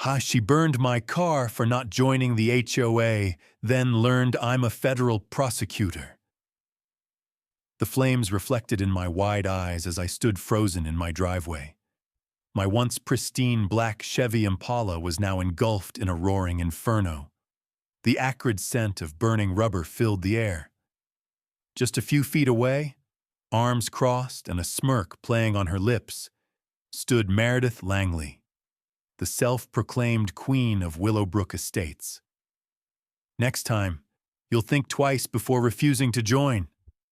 Ha, she burned my car for not joining the HOA, then learned I'm a federal prosecutor. The flames reflected in my wide eyes as I stood frozen in my driveway. My once pristine black Chevy Impala was now engulfed in a roaring inferno. The acrid scent of burning rubber filled the air. Just a few feet away, arms crossed and a smirk playing on her lips, stood Meredith Langley, the self-proclaimed queen of Willowbrook Estates. "Next time, you'll think twice before refusing to join,"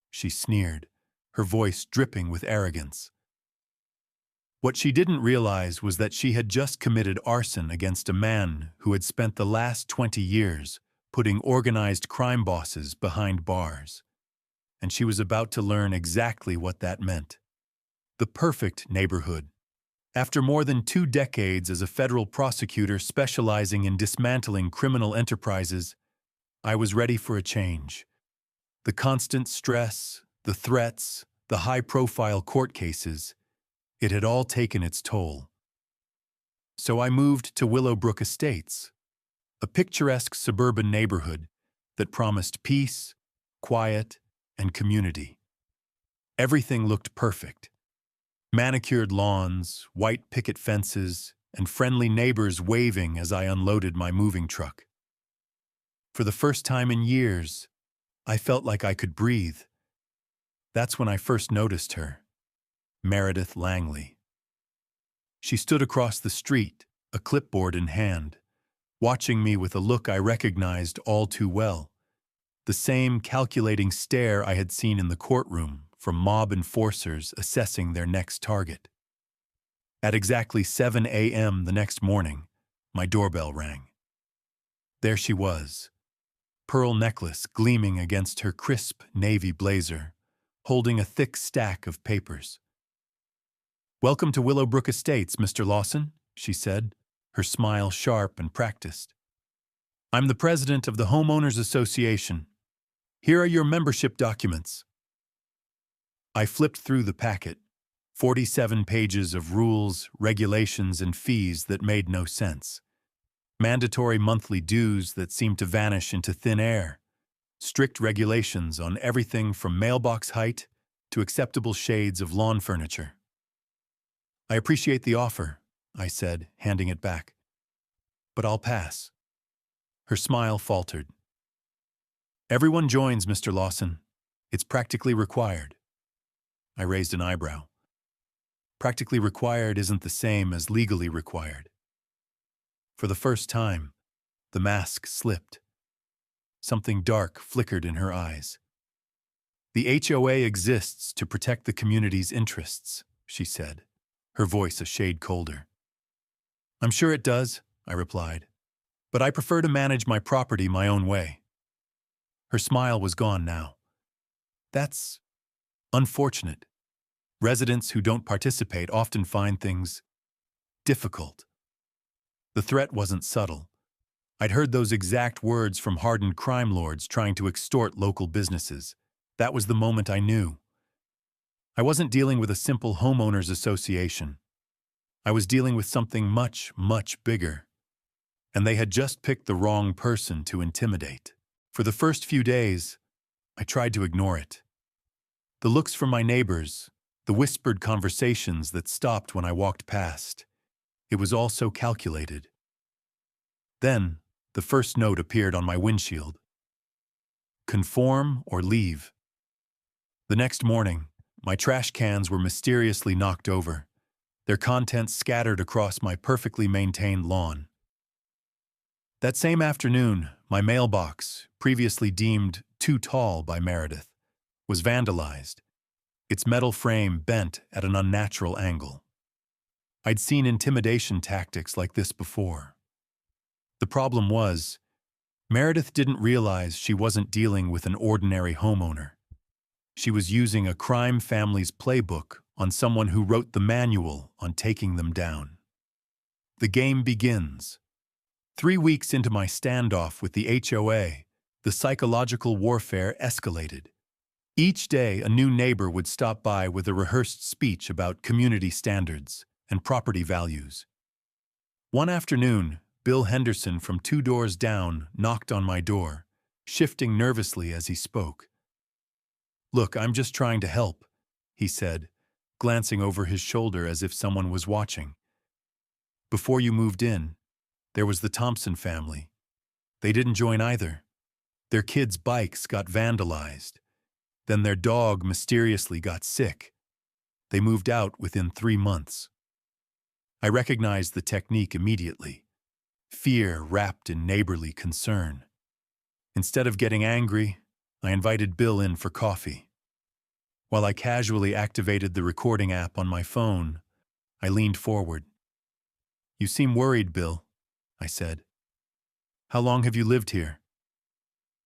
she sneered, her voice dripping with arrogance. What she didn't realize was that she had just committed arson against a man who had spent the last 20 years putting organized crime bosses behind bars. And she was about to learn exactly what that meant. The perfect neighborhood. After more than 2 decades as a federal prosecutor specializing in dismantling criminal enterprises, I was ready for a change. The constant stress, the threats, the high-profile court cases, it had all taken its toll. So I moved to Willowbrook Estates, a picturesque suburban neighborhood that promised peace, quiet, and community. Everything looked perfect. Manicured lawns, white picket fences, and friendly neighbors waving as I unloaded my moving truck. For the first time in years, I felt like I could breathe. That's when I first noticed her, Meredith Langley. She stood across the street, a clipboard in hand, watching me with a look I recognized all too well. The same calculating stare I had seen in the courtroom from mob enforcers assessing their next target. At exactly 7 a.m. the next morning, my doorbell rang. There she was, pearl necklace gleaming against her crisp navy blazer, holding a thick stack of papers. "Welcome to Willowbrook Estates, Mr. Lawson," she said, her smile sharp and practiced. "I'm the president of the Homeowners Association. Here are your membership documents." I flipped through the packet, 47 pages of rules, regulations, and fees that made no sense. Mandatory monthly dues that seemed to vanish into thin air. Strict regulations on everything from mailbox height to acceptable shades of lawn furniture. "I appreciate the offer," I said, handing it back. "But I'll pass." Her smile faltered. "Everyone joins, Mr. Lawson. It's practically required." I raised an eyebrow. Practically required isn't the same as legally required. For the first time, the mask slipped. Something dark flickered in her eyes. "The HOA exists to protect the community's interests," she said, her voice a shade colder. "I'm sure it does," I replied, "but I prefer to manage my property my own way." Her smile was gone now. "That's unfortunate. Residents who don't participate often find things difficult." The threat wasn't subtle. I'd heard those exact words from hardened crime lords trying to extort local businesses. That was the moment I knew. I wasn't dealing with a simple homeowners association. I was dealing with something much, much bigger. And they had just picked the wrong person to intimidate. For the first few days, I tried to ignore it. The looks from my neighbors, the whispered conversations that stopped when I walked past. It was all so calculated. Then, the first note appeared on my windshield. "Conform or leave." The next morning, my trash cans were mysteriously knocked over, their contents scattered across my perfectly maintained lawn. That same afternoon, my mailbox, previously deemed too tall by Meredith, was vandalized, its metal frame bent at an unnatural angle. I'd seen intimidation tactics like this before. The problem was, Meredith didn't realize she wasn't dealing with an ordinary homeowner. She was using a crime family's playbook on someone who wrote the manual on taking them down. The game begins. 3 weeks into my standoff with the HOA, the psychological warfare escalated. Each day, a new neighbor would stop by with a rehearsed speech about community standards and property values. One afternoon, Bill Henderson from 2 doors down knocked on my door, shifting nervously as he spoke. "Look, I'm just trying to help," he said, glancing over his shoulder as if someone was watching. "Before you moved in, there was the Thompson family. They didn't join either. Their kids' bikes got vandalized. Then their dog mysteriously got sick. They moved out within 3 months. I recognized the technique immediately. Fear wrapped in neighborly concern. Instead of getting angry, I invited Bill in for coffee. While I casually activated the recording app on my phone, I leaned forward. "You seem worried, Bill," I said. "How long have you lived here?"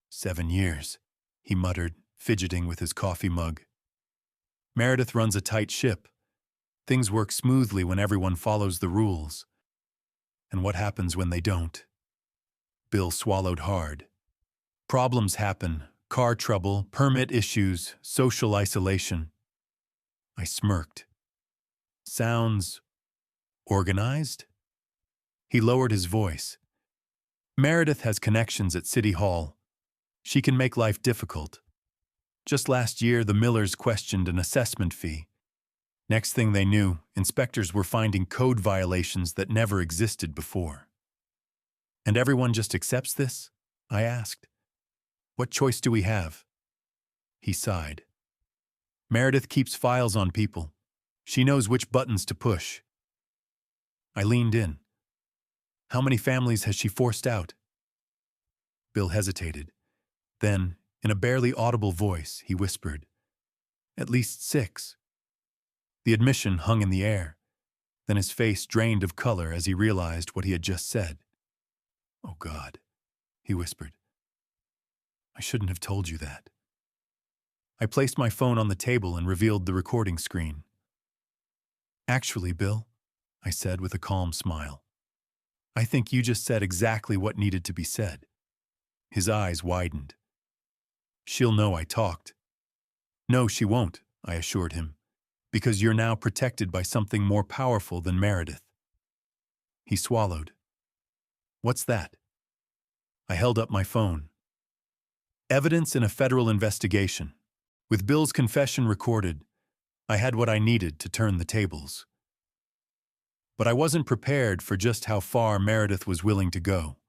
7 years, he muttered, fidgeting with his coffee mug. "Meredith runs a tight ship. Things work smoothly when everyone follows the rules. And what happens when they don't?" Bill swallowed hard. "Problems happen. Car trouble, permit issues, social isolation." I smirked. "Sounds organized?" He lowered his voice. "Meredith has connections at City Hall. She can make life difficult. Just last year, the Millers questioned an assessment fee. Next thing they knew, inspectors were finding code violations that never existed before." "And everyone just accepts this?" I asked. "What choice do we have?" He sighed. "Meredith keeps files on people. She knows which buttons to push." I leaned in. "How many families has she forced out?" Bill hesitated. Then, in a barely audible voice, he whispered, "At least 6. The admission hung in the air. Then his face drained of color as he realized what he had just said. "Oh God," he whispered. "I shouldn't have told you that." I placed my phone on the table and revealed the recording screen. "Actually, Bill," I said with a calm smile, "I think you just said exactly what needed to be said." His eyes widened. "She'll know I talked." "No, she won't," I assured him, "because you're now protected by something more powerful than Meredith." He swallowed. "What's that?" I held up my phone. "Evidence in a federal investigation. With Bill's confession recorded, I had what I needed to turn the tables." But I wasn't prepared for just how far Meredith was willing to go.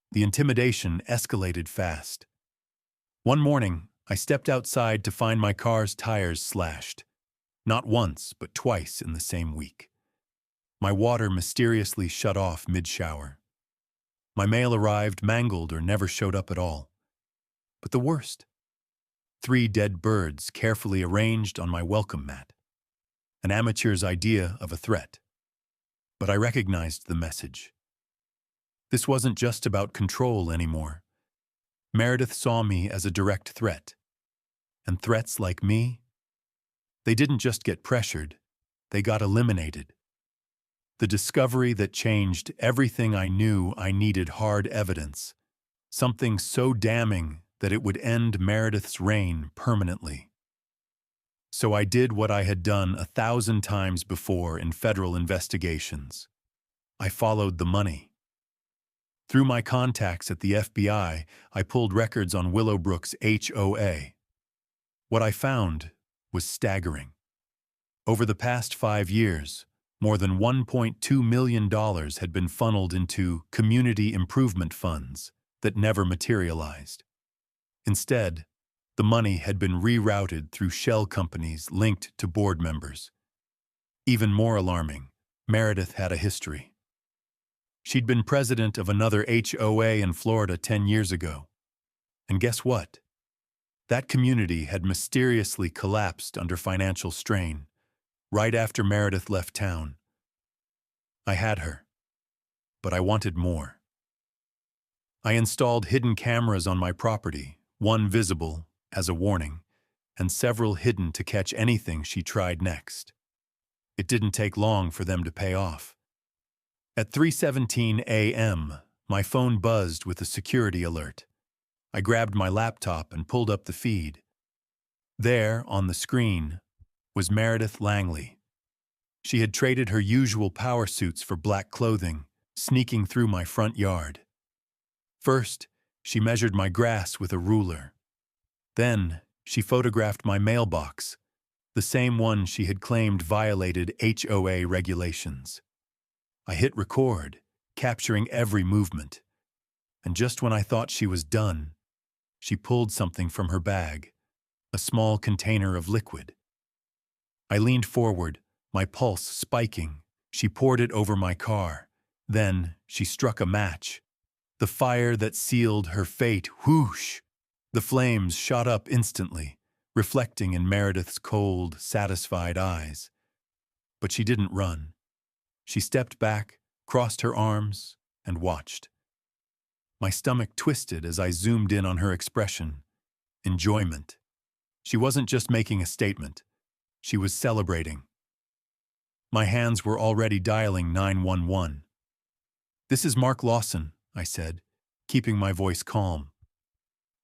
The intimidation escalated fast. One morning, I stepped outside to find my car's tires slashed. Not once, but twice in the same week. My water mysteriously shut off mid-shower. My mail arrived mangled or never showed up at all. But the worst: 3 dead birds carefully arranged on my welcome mat. An amateur's idea of a threat. But I recognized the message. This wasn't just about control anymore. Meredith saw me as a direct threat. And threats like me, they didn't just get pressured, they got eliminated. The discovery that changed everything I knew I needed: hard evidence. Something so damning that it would end Meredith's reign permanently. So I did what I had done 1,000 times before in federal investigations. I followed the money. Through my contacts at the FBI, I pulled records on Willowbrook's HOA. What I found was staggering. Over the past 5 years, more than $1.2 million had been funneled into community improvement funds that never materialized. Instead, the money had been rerouted through shell companies linked to board members. Even more alarming, Meredith had a history. She'd been president of another HOA in Florida 10 years ago. And guess what? That community had mysteriously collapsed under financial strain, right after Meredith left town. I had her, but I wanted more. I installed hidden cameras on my property, one visible as a warning, and several hidden to catch anything she tried next. It didn't take long for them to pay off. At 3:17 a.m., my phone buzzed with a security alert. I grabbed my laptop and pulled up the feed. There, on the screen, was Meredith Langley. She had traded her usual power suits for black clothing, sneaking through my front yard. First, she measured my grass with a ruler. Then, she photographed my mailbox, the same one she had claimed violated HOA regulations. I hit record, capturing every movement. And just when I thought she was done, she pulled something from her bag, a small container of liquid. I leaned forward, my pulse spiking. She poured it over my car. Then she struck a match. The fire that sealed her fate, whoosh! The flames shot up instantly, reflecting in Meredith's cold, satisfied eyes. But she didn't run. She stepped back, crossed her arms, and watched. My stomach twisted as I zoomed in on her expression. Enjoyment. She wasn't just making a statement. She was celebrating. My hands were already dialing 911. "This is Mark Lawson," I said, keeping my voice calm.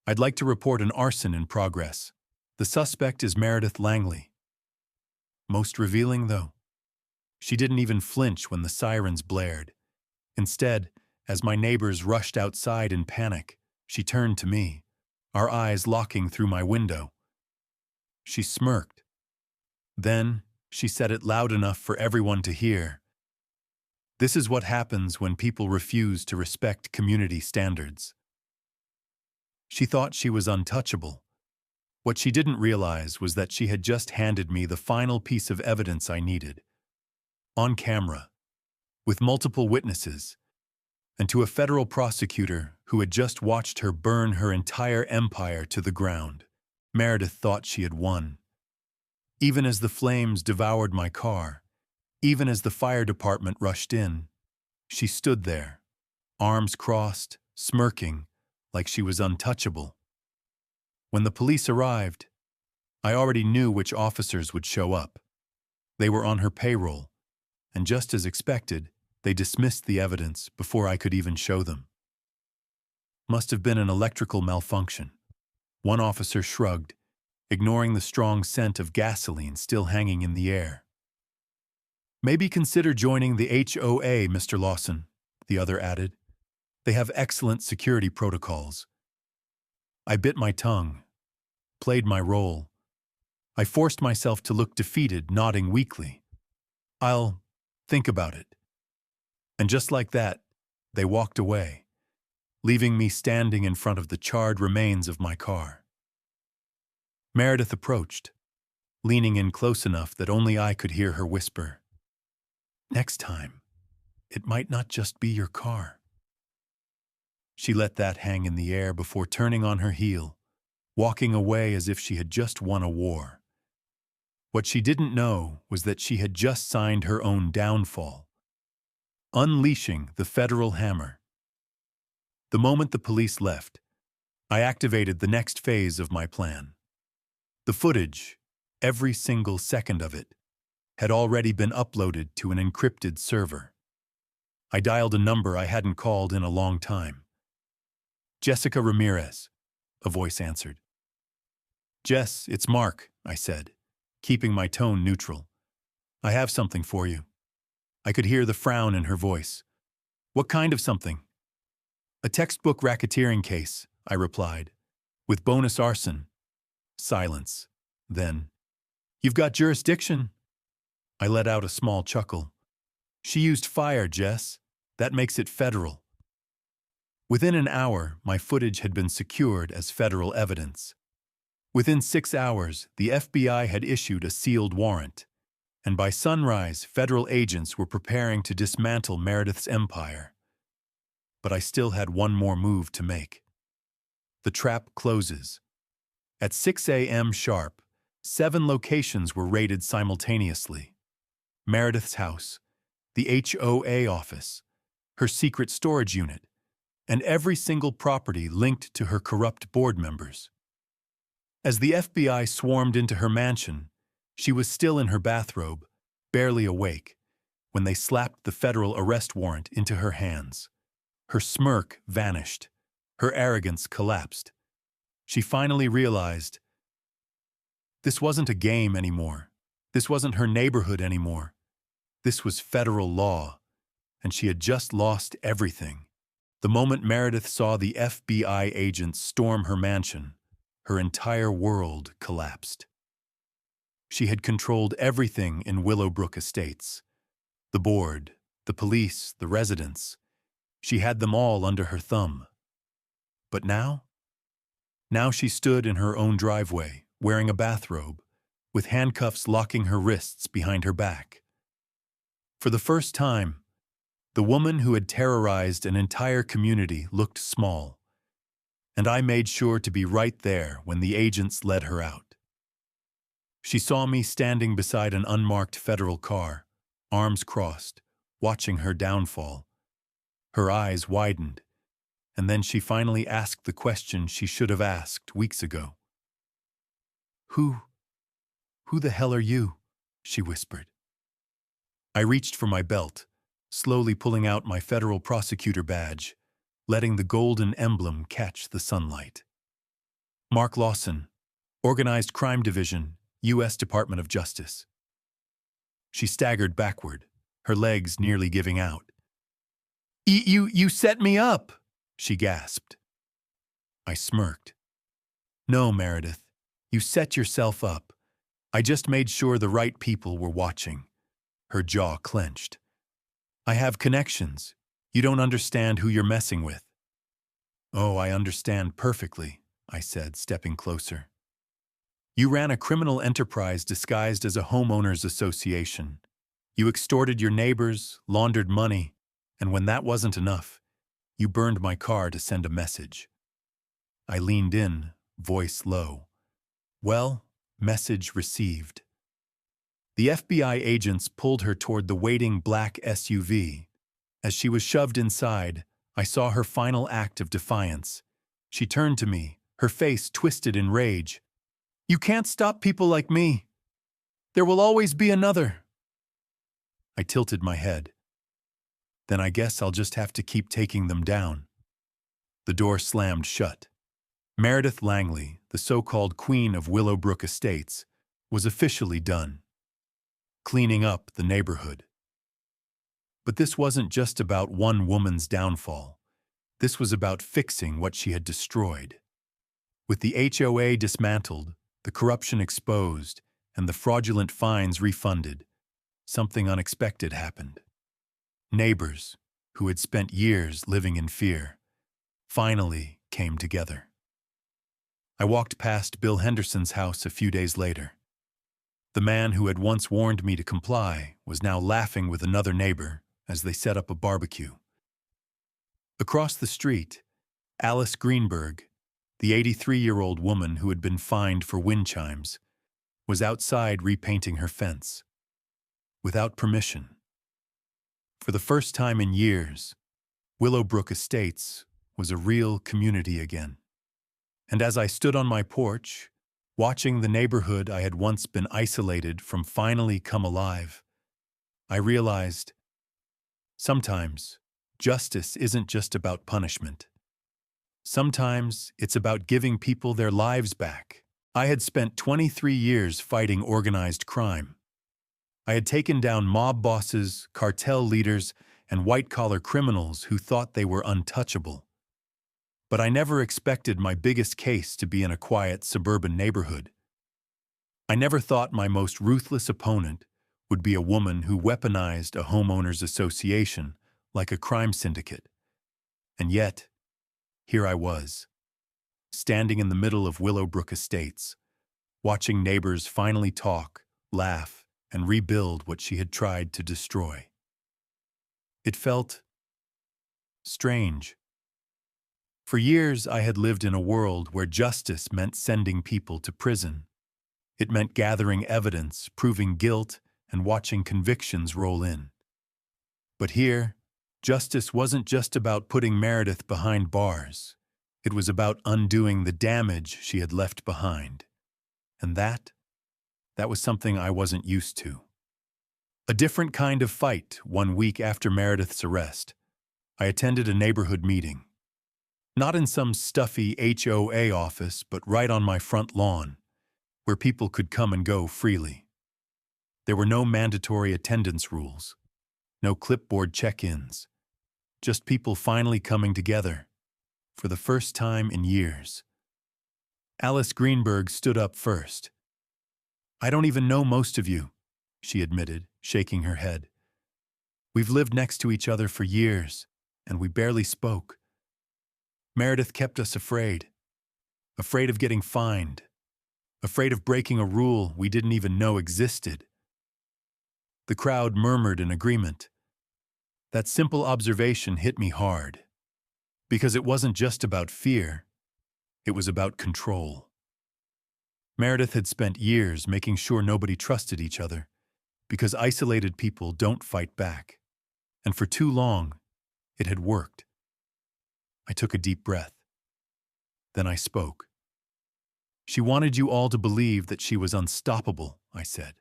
"I'd like to report an arson in progress. The suspect is Meredith Langley." Most revealing, though. She didn't even flinch when the sirens blared. Instead, as my neighbors rushed outside in panic, she turned to me, our eyes locking through my window. She smirked. Then, she said it loud enough for everyone to hear. "This is what happens when people refuse to respect community standards." She thought she was untouchable. What she didn't realize was that she had just handed me the final piece of evidence I needed. On camera, with multiple witnesses, and to a federal prosecutor who had just watched her burn her entire empire to the ground. Meredith thought she had won. Even as the flames devoured my car, even as the fire department rushed in, she stood there, arms crossed, smirking, like she was untouchable. When the police arrived, I already knew which officers would show up. They were on her payroll, and just as expected, they dismissed the evidence before I could even show them. Must have been an electrical malfunction. One officer shrugged, ignoring the strong scent of gasoline still hanging in the air. "Maybe consider joining the HOA, Mr. Lawson," the other added. "They have excellent security protocols." I bit my tongue, played my role. I forced myself to look defeated, nodding weakly. "I'll think about it." And just like that, they walked away, leaving me standing in front of the charred remains of my car. Meredith approached, leaning in close enough that only I could hear her whisper, "Next time, it might not just be your car." She let that hang in the air before turning on her heel, walking away as if she had just won a war. What she didn't know was that she had just signed her own downfall, unleashing the federal hammer. The moment the police left, I activated the next phase of my plan. The footage, every single second of it, had already been uploaded to an encrypted server. I dialed a number I hadn't called in a long time. "Jessica Ramirez," a voice answered. "Jess, it's Mark," I said, keeping my tone neutral. "I have something for you." I could hear the frown in her voice. "What kind of something?" "A textbook racketeering case," I replied, "with bonus arson." Silence. Then, "You've got jurisdiction." I let out a small chuckle. "She used fire, Jess. That makes it federal." Within an hour, my footage had been secured as federal evidence. Within 6 hours, the FBI had issued a sealed warrant, and by sunrise, federal agents were preparing to dismantle Meredith's empire. But I still had one more move to make. The trap closes. At 6 a.m. sharp, 7 locations were raided simultaneously. Meredith's house, the HOA office, her secret storage unit, and every single property linked to her corrupt board members. As the FBI swarmed into her mansion, she was still in her bathrobe, barely awake, when they slapped the federal arrest warrant into her hands. Her smirk vanished. Her arrogance collapsed. She finally realized this wasn't a game anymore. This wasn't her neighborhood anymore. This was federal law, and she had just lost everything. The moment Meredith saw the FBI agents storm her mansion, her entire world collapsed. She had controlled everything in Willowbrook Estates. The board, the police, the residents. She had them all under her thumb. But now? Now she stood in her own driveway, wearing a bathrobe, with handcuffs locking her wrists behind her back. For the first time, the woman who had terrorized an entire community looked small, and I made sure to be right there when the agents led her out. She saw me standing beside an unmarked federal car, arms crossed, watching her downfall. Her eyes widened, and then she finally asked the question she should have asked weeks ago. Who the hell are you?" she whispered. I reached for my belt, slowly pulling out my federal prosecutor badge, letting the golden emblem catch the sunlight. "Mark Lawson, Organized Crime Division, U.S. Department of Justice." She staggered backward, her legs nearly giving out. You set me up," she gasped. I smirked. "No, Meredith, you set yourself up. I just made sure the right people were watching." Her jaw clenched. "I have connections. You don't understand who you're messing with." "Oh, I understand perfectly," I said, stepping closer. "You ran a criminal enterprise disguised as a homeowners association. You extorted your neighbors, laundered money, and when that wasn't enough, you burned my car to send a message." I leaned in, voice low. "Well, message received." The FBI agents pulled her toward the waiting black SUV. As she was shoved inside, I saw her final act of defiance. She turned to me, her face twisted in rage. "You can't stop people like me. There will always be another." I tilted my head. "Then I guess I'll just have to keep taking them down." The door slammed shut. Meredith Langley, the so-called Queen of Willowbrook Estates, was officially done. Cleaning up the neighborhood. But this wasn't just about one woman's downfall. This was about fixing what she had destroyed. With the HOA dismantled, the corruption exposed, and the fraudulent fines refunded, something unexpected happened. Neighbors, who had spent years living in fear, finally came together. I walked past Bill Henderson's house a few days later. The man who had once warned me to comply was now laughing with another neighbor as they set up a barbecue. Across the street, Alice Greenberg, the 83-year-old woman who had been fined for wind chimes, was outside repainting her fence. Without permission. For the first time in years, Willowbrook Estates was a real community again. And as I stood on my porch, watching the neighborhood I had once been isolated from finally come alive, I realized, sometimes justice isn't just about punishment. Sometimes it's about giving people their lives back. I had spent 23 years fighting organized crime. I had taken down mob bosses, cartel leaders, and white-collar criminals who thought they were untouchable. But I never expected my biggest case to be in a quiet suburban neighborhood. I never thought my most ruthless opponent would be a woman who weaponized a homeowners association like a crime syndicate. And yet, here I was, standing in the middle of Willowbrook Estates, watching neighbors finally talk, laugh, and rebuild what she had tried to destroy. It felt strange. For years, I had lived in a world where justice meant sending people to prison. It meant gathering evidence, proving guilt, and watching convictions roll in. But here, justice wasn't just about putting Meredith behind bars. It was about undoing the damage she had left behind. And that was something I wasn't used to. A different kind of fight 1 week after Meredith's arrest. I attended a neighborhood meeting. Not in some stuffy HOA office, but right on my front lawn, where people could come and go freely. There were no mandatory attendance rules. No clipboard check-ins. Just people finally coming together, for the first time in years. Alice Greenberg stood up first. "I don't even know most of you," she admitted, shaking her head. "We've lived next to each other for years, and we barely spoke. Meredith kept us afraid. Afraid of getting fined. Afraid of breaking a rule we didn't even know existed." The crowd murmured in agreement. That simple observation hit me hard, because it wasn't just about fear, it was about control. Meredith had spent years making sure nobody trusted each other, because isolated people don't fight back. And for too long, it had worked. I took a deep breath. Then I spoke. "She wanted you all to believe that she was unstoppable," I said.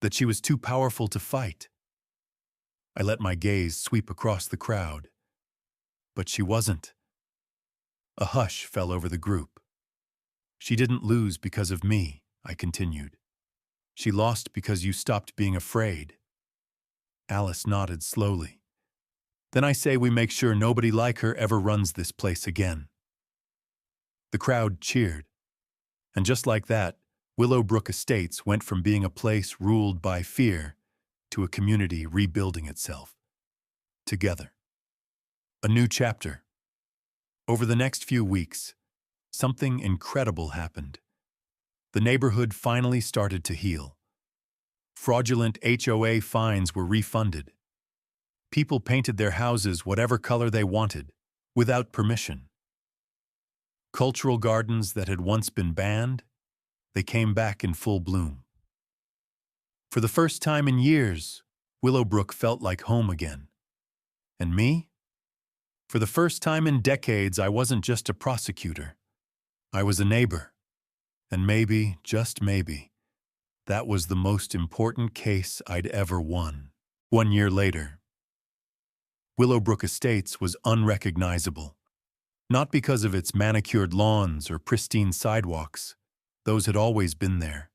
"That she was too powerful to fight." I let my gaze sweep across the crowd. But she wasn't. A hush fell over the group. "She didn't lose because of me," I continued. "She lost because you stopped being afraid." Alice nodded slowly. "Then I say we make sure nobody like her ever runs this place again." The crowd cheered. And just like that, Willowbrook Estates went from being a place ruled by fear to a community rebuilding itself. Together. A new chapter. Over the next few weeks, something incredible happened. The neighborhood finally started to heal. Fraudulent HOA fines were refunded. People painted their houses whatever color they wanted, without permission. Cultural gardens that had once been banned, they came back in full bloom. For the first time in years, Willowbrook felt like home again. And me? For the first time in decades, I wasn't just a prosecutor. I was a neighbor. And maybe, just maybe, that was the most important case I'd ever won. 1 year later, Willowbrook Estates was unrecognizable. Not because of its manicured lawns or pristine sidewalks, those had always been there,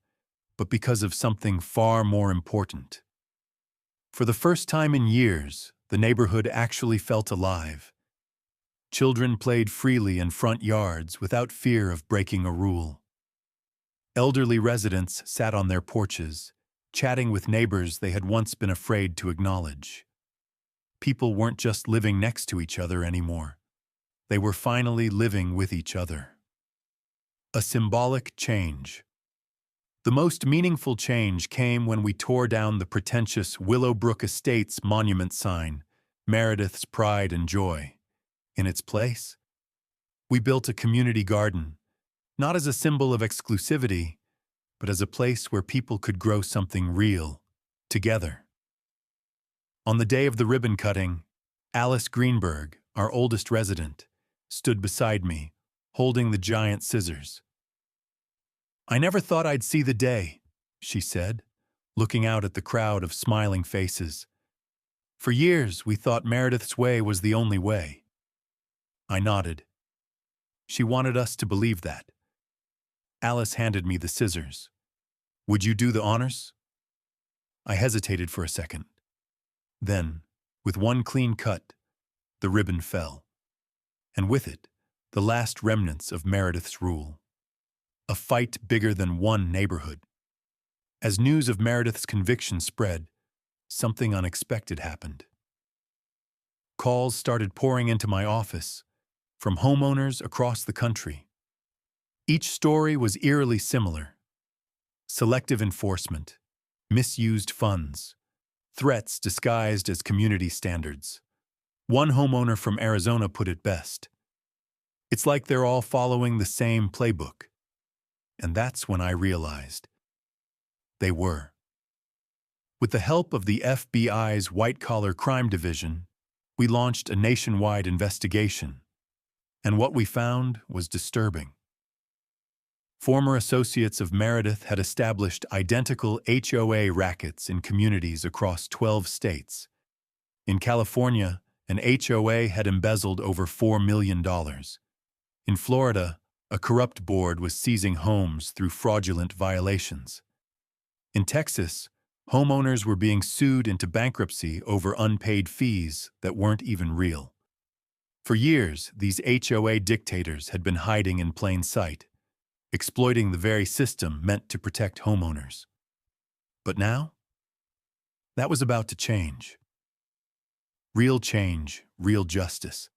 but because of something far more important. For the first time in years, the neighborhood actually felt alive. Children played freely in front yards without fear of breaking a rule. Elderly residents sat on their porches, chatting with neighbors they had once been afraid to acknowledge. People weren't just living next to each other anymore. They were finally living with each other. A symbolic change. The most meaningful change came when we tore down the pretentious Willowbrook Estates monument sign, Meredith's Pride and Joy. In its place, we built a community garden, not as a symbol of exclusivity, but as a place where people could grow something real, together. On the day of the ribbon cutting, Alice Greenberg, our oldest resident, stood beside me, holding the giant scissors. "I never thought I'd see the day," she said, looking out at the crowd of smiling faces. "For years, we thought Meredith's way was the only way." I nodded. She wanted us to believe that. Alice handed me the scissors. "Would you do the honors?" I hesitated for a second. Then, with one clean cut, the ribbon fell. And with it, the last remnants of Meredith's rule. A fight bigger than one neighborhood. As news of Meredith's conviction spread, something unexpected happened. Calls started pouring into my office, from homeowners across the country. Each story was eerily similar. Selective enforcement, misused funds, threats disguised as community standards. One homeowner from Arizona put it best. "It's like they're all following the same playbook." And that's when I realized they were. With the help of the FBI's white-collar crime division, we launched a nationwide investigation. And what we found was disturbing. Former associates of Meredith had established identical HOA rackets in communities across 12 states. In California, an HOA had embezzled over $4 million. In Florida, a corrupt board was seizing homes through fraudulent violations. In Texas, Homeowners were being sued into bankruptcy over unpaid fees that weren't even real. For years, these HOA dictators had been hiding in plain sight, exploiting the very system meant to protect homeowners. But now, that was about to change. Real change, real justice.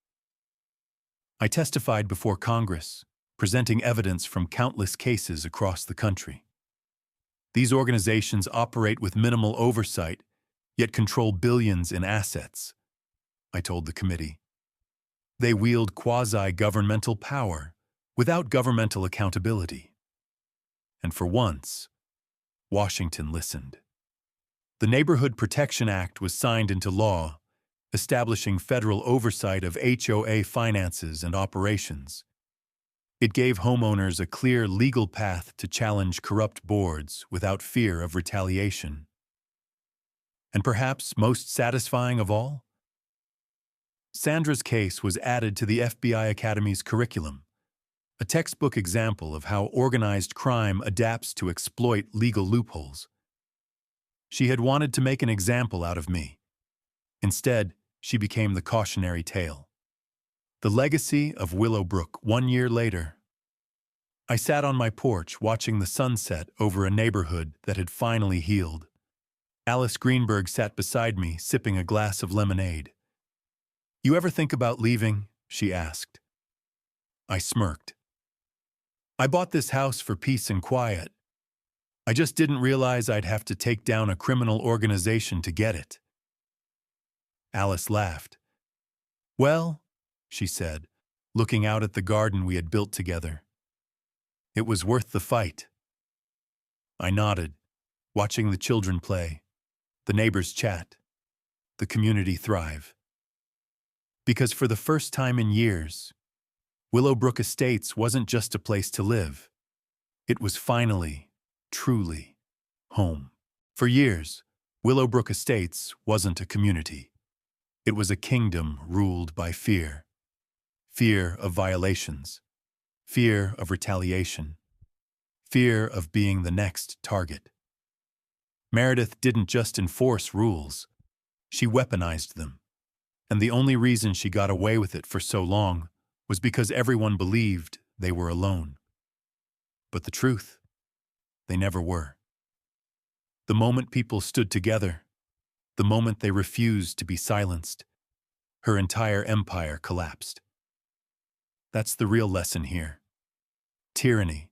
I testified before Congress, presenting evidence from countless cases across the country. These organizations operate with minimal oversight, yet control billions in assets, I told the committee. They wield quasi-governmental power without governmental accountability. And for once, Washington listened. The Neighborhood Protection Act was signed into law, establishing federal oversight of HOA finances and operations. It gave homeowners a clear legal path to challenge corrupt boards without fear of retaliation. And perhaps most satisfying of all, Sandra's case was added to the FBI Academy's curriculum, a textbook example of how organized crime adapts to exploit legal loopholes. She had wanted to make an example out of me. Instead, she became the cautionary tale. The legacy of Willowbrook 1 year later. I sat on my porch watching the sunset over a neighborhood that had finally healed. Alice Greenberg sat beside me, sipping a glass of lemonade. "You ever think about leaving?" she asked. I smirked. "I bought this house for peace and quiet. I just didn't realize I'd have to take down a criminal organization to get it." Alice laughed. "Well," she said, looking out at the garden we had built together, "it was worth the fight." I nodded, watching the children play, the neighbors chat, the community thrive. Because for the first time in years, Willowbrook Estates wasn't just a place to live. It was finally, truly, home. For years, Willowbrook Estates wasn't a community. It was a kingdom ruled by fear. Fear of violations. Fear of retaliation. Fear of being the next target. Meredith didn't just enforce rules. She weaponized them. And the only reason she got away with it for so long was because everyone believed they were alone. But the truth, they never were. The moment people stood together, the moment they refused to be silenced, her entire empire collapsed. That's the real lesson here. Tyranny,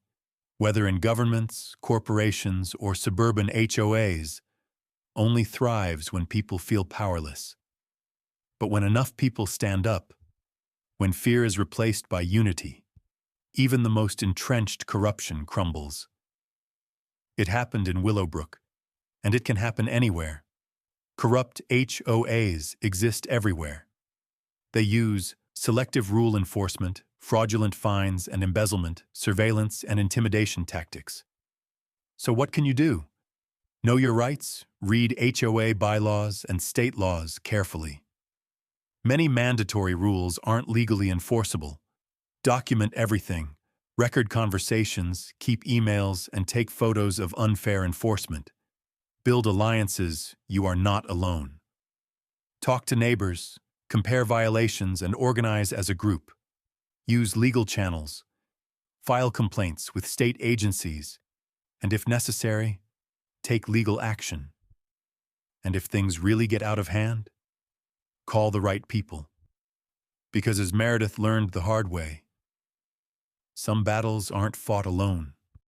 whether in governments, corporations, or suburban HOAs, only thrives when people feel powerless. But when enough people stand up, when fear is replaced by unity, even the most entrenched corruption crumbles. It happened in Willowbrook, and it can happen anywhere. Corrupt HOAs exist everywhere. They use selective rule enforcement, fraudulent fines and embezzlement, surveillance and intimidation tactics. So what can you do? Know your rights, read HOA bylaws and state laws carefully. Many mandatory rules aren't legally enforceable. Document everything, record conversations, keep emails, and take photos of unfair enforcement. Build alliances, you are not alone. Talk to neighbors, compare violations, and organize as a group. Use legal channels. File complaints with state agencies. And if necessary, take legal action. And if things really get out of hand, call the right people. Because as Meredith learned the hard way, some battles aren't fought alone.